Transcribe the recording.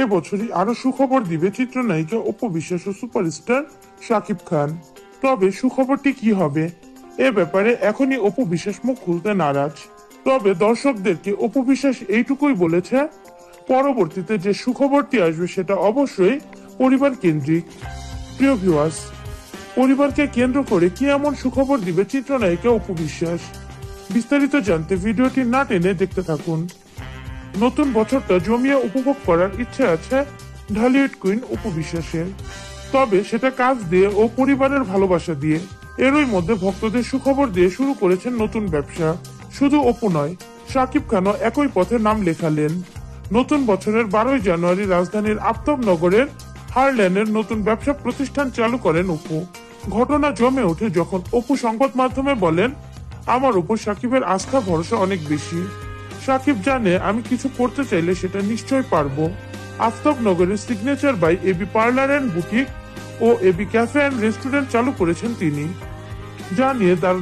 এবছরই আরো সুখবর দিবে চিত্রনায়িকা অপু বিশ্বাস ও সুপারস্টার শাকিব খান। তবে সুখবরটি কি হবে, এ ব্যাপারে এখনই অপু বিশ্বাস মুখ খুলতে নারাজ। তবে দর্শকদেরকে অপু বিশ্বাস এইটুকুই বলেছে, পরবর্তীতে যে সুখবরটি আসবে সেটা অবশ্যই পরিবার কেন্দ্রিক। প্রিয় ভিউয়ার্স, পরিবারকে কেন্দ্র করে কি এমন সুখবর দিবে চিত্রনায়িকা অপু বিশ্বাস? বিস্তারিত জানতে ভিডিওটি না টেনে দেখতে থাকুন। নতুন বছরটা জমিয়ে উপভোগ করার ইচ্ছে আছে ঢালিউড কুইন অপু বিশ্বাসের। তবে সেটা কাজ দিয়ে ও পরিবারের ভালোবাসা দিয়ে। এরই মধ্যে ভক্তদের সুখবর দিয়ে শুরু করেছেন নতুন ব্যবসা। শুধু অপু নয়, শাকিব খানও একই পথে নাম লেখালেন। নতুন বছরের 12ই জানুয়ারি রাজধানীর আফতাবনগরের হারল্যান্ডের নতুন ব্যবসা প্রতিষ্ঠান চালু করেন অপু। ঘটনা জমে ওঠে যখন অপু সংবাদ মাধ্যমে বলেন, আমার উপর শাকিবের আস্থা ভরসা অনেক বেশি। শাকিব জানে আমি কিছু করতে চাইলে সেটা নিশ্চয় পারবো। আফতাবনগরের signature by AB parlour and boutique ও এবি ক্যাফে অ্যান্ড রেস্টুরেন্ট চালু করেছেন তিনি, যা নিয়ে তার